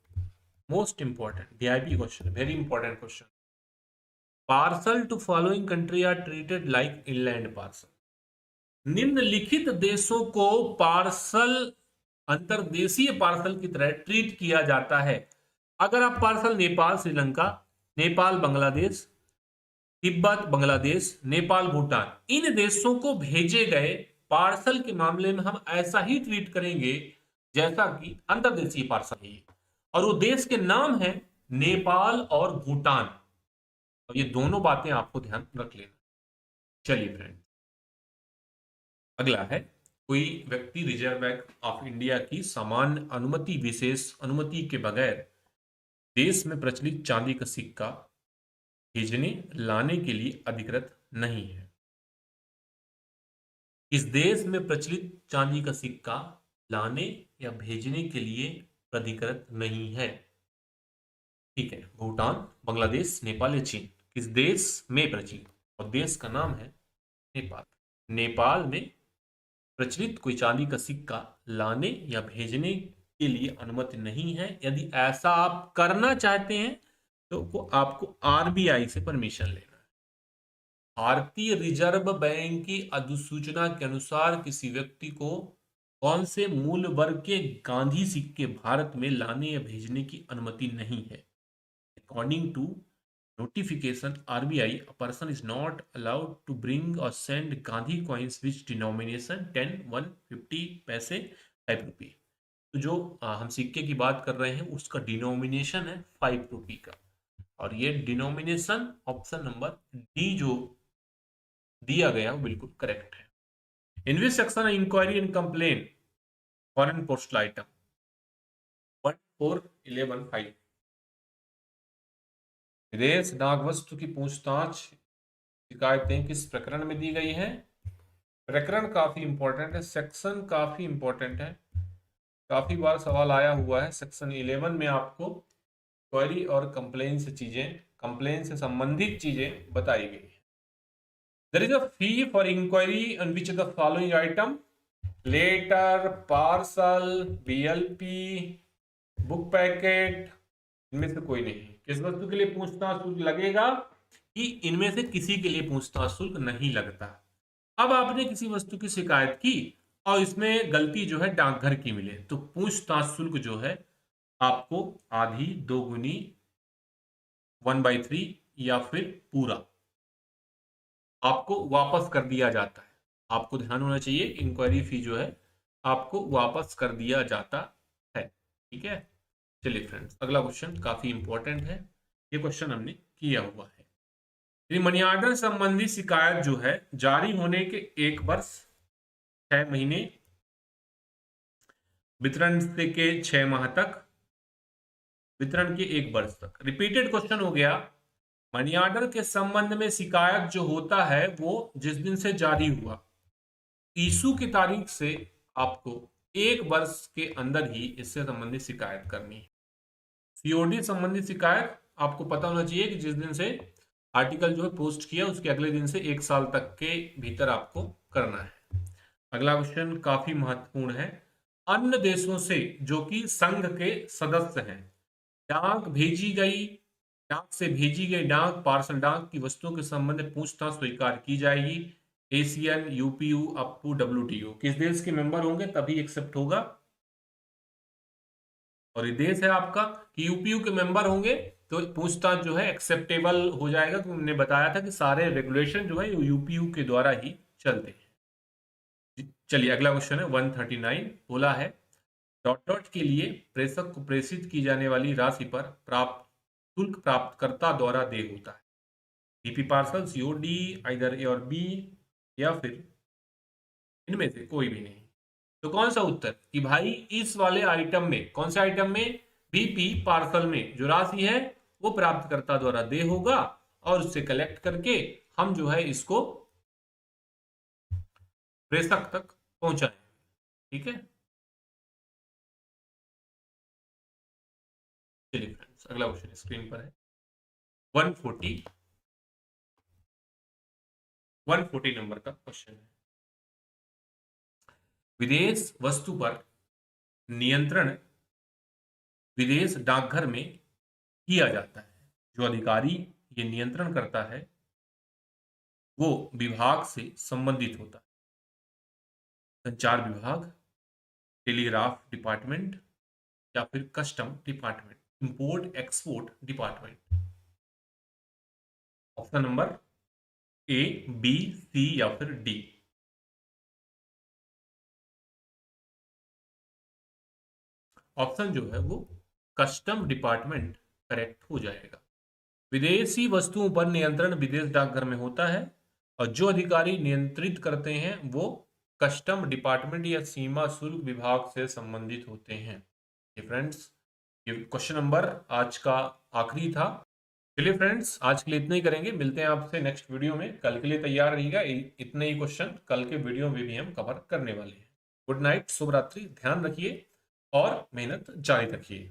most important VIP question, very important question. Parcel to following country are treated like inland parcel. निम्नलिखित देशों को पार्सल, अंतर्देशीय पार्सल की तरह ट्रीट किया जाता है। अगर आप पार्सल नेपाल श्रीलंका, नेपाल बांग्लादेश, तिब्बत बांग्लादेश, नेपाल भूटान, इन देशों को भेजे गए पार्सल के मामले में हम ऐसा ही ट्रीट करेंगे जैसा कि अंतर्देशीय पार्सल है। और वो देश के नाम है नेपाल और भूटान। तो ये दोनों बातें आपको ध्यान रख लेना। चलिए फ्रेंड, अगला है, कोई व्यक्ति रिजर्व बैंक ऑफ इंडिया की सामान्य अनुमति, विशेष अनुमति के बगैर देश में प्रचलित चांदी का सिक्का भेजने लाने के लिए अधिकृत नहीं है। इस देश में प्रचलित चांदी का सिक्का लाने या भेजने के लिए अधिकृत नहीं है। ठीक है, भूटान, बांग्लादेश, नेपाल या चीन, किस देश में प्रचलित, और देश का नाम है नेपाल। नेपाल में प्रचलित कोई चांदी का सिक्का लाने या भेजने के लिए अनुमति नहीं है। यदि ऐसा आप करना चाहते हैं तो आपको आरबीआई से परमिशन लेना है। भारतीय रिजर्व बैंक की अधिसूचना के अनुसार किसी व्यक्ति को कौन से मूल वर्ग के गांधी सिक्के भारत में लाने या भेजने की अनुमति नहीं है। According to notification RBI, a person is not allowed to bring or send Gandhi coins which denomination 10, 1, 50 पैसे, 5 रुपये। तो जो हम सिक्के की बात कर रहे हैं उसका डिनोमिनेशन है 5 रुपये का, और ये डिनोमिनेशन ऑप्शन नंबर डी जो दिया गया वो बिल्कुल करेक्ट है। In which section inquiry and complain foreign postal item 14115, विदेश डाक वस्तु की पूछताछ शिकायतें किस प्रकरण में दी गई है। प्रकरण काफी इंपॉर्टेंट है, सेक्शन काफी इंपॉर्टेंट है, काफी बार सवाल आया हुआ है। सेक्शन 11 में आपको क्वेरी और कंप्लेन से चीजें, कंप्लेन से संबंधित चीजें बताई गई है। There is a fee for inquiry on which the following item, letter, parcel, BLP, book packet, इनमें से कोई नहीं। किस वस्तु के लिए पूछताछ शुल्क लगेगा, कि इनमें से किसी के लिए पूछताछ शुल्क नहीं लगता। अब आपने किसी वस्तु की शिकायत की और इसमें गलती जो है डाकघर की मिले, तो पूछताछ शुल्क जो है आपको आधी, दोगुनी, 1/3 या फिर पूरा आपको वापस कर दिया जाता है। आपको ध्यान होना चाहिए, इंक्वायरी फी जो है आपको वापस कर दिया जाता है। ठीक है, चलिए फ्रेंड्स, अगला क्वेश्चन काफी इंपॉर्टेंट है, ये क्वेश्चन हमने किया हुआ है। मनी ऑर्डर संबंधी शिकायत जो है जारी होने के 1 वर्ष, 6 महीने, वितरण के 6 माह तक, वितरण के 1 वर्ष तक। रिपीटेड क्वेश्चन हो गया। मनी ऑर्डर के संबंध में शिकायत जो होता है वो जिस दिन से जारी हुआ, इशू की तारीख से आपको 1 वर्ष के अंदर ही इससे संबंधित शिकायत करनी है। सीओडी संबंधित शिकायत आपको पता होना चाहिए कि जिस दिन से आर्टिकल जो है पोस्ट किया उसके अगले दिन से 1 साल तक के भीतर आपको करना है। अगला क्वेश्चन काफी महत्वपूर्ण है। अन्य देशों से जो कि संघ के सदस्य हैं, डाक भेजी गई, डाक से भेजी गई डाक, पार्सल डाक की वस्तुओं के संबंध में पूछताछ स्वीकार की जाएगी। Asian, UPU, up to WTO, किस देश के मेंबर होंगे तभी एक्सेप्ट होगा। और ये देश है आपका कि यूपीयू के मेंबर होंगे तो पूछताछ जो है एक्सेप्टेबल हो जाएगा, तो हमने बताया था कि सारे रेगुलेशन जो है यूपीयू के द्वारा ही चलते हैं। चलिए अगला क्वेश्चन है 139, बोला है डॉट डॉट के लिए प्रेषक को प्रेषित की जाने वाली राशि पर प्राप्त शुल्क प्राप्तकर्ता द्वारा देय होता है। DP parcel, COD, either A और बी, या फिर इनमें से कोई भी नहीं। तो कौन सा उत्तर, कि भाई इस वाले आइटम में, कौन से आइटम में, बीपी पार्सल में जो राशि है वो प्राप्तकर्ता द्वारा देय होगा और उससे कलेक्ट करके हम जो है इसको प्रेषक तक पहुंचाएंगे। ठीक है, चलिए फ्रेंड्स, अगला क्वेश्चन स्क्रीन पर है 140। 140 नंबर का क्वेश्चन है। विदेश वस्तु पर नियंत्रण विदेश डाकघर में किया जाता है। जो अधिकारी ये नियंत्रण करता है वो विभाग से संबंधित होता है। संचार विभाग, टेलीग्राफ डिपार्टमेंट या फिर custom department, import export department. Option number A, B, C या फिर डी। ऑप्शन जो है वो कस्टम डिपार्टमेंट करेक्ट हो जाएगा। विदेशी वस्तुओं पर नियंत्रण विदेश डाकघर में होता है और जो अधिकारी नियंत्रित करते हैं वो कस्टम डिपार्टमेंट या सीमा शुल्क विभाग से संबंधित होते हैं। ये फ्रेंड्स, ये क्वेश्चन नंबर आज का आखिरी था। चलिए फ्रेंड्स, आज के लिए इतना ही करेंगे। मिलते हैं आपसे नेक्स्ट वीडियो में। कल के लिए तैयार रहिएगा, इतने ही क्वेश्चन कल के वीडियो में भी हम कवर करने वाले हैं। गुड नाइट, शुभ रात्रि, ध्यान रखिए और मेहनत जारी रखिए।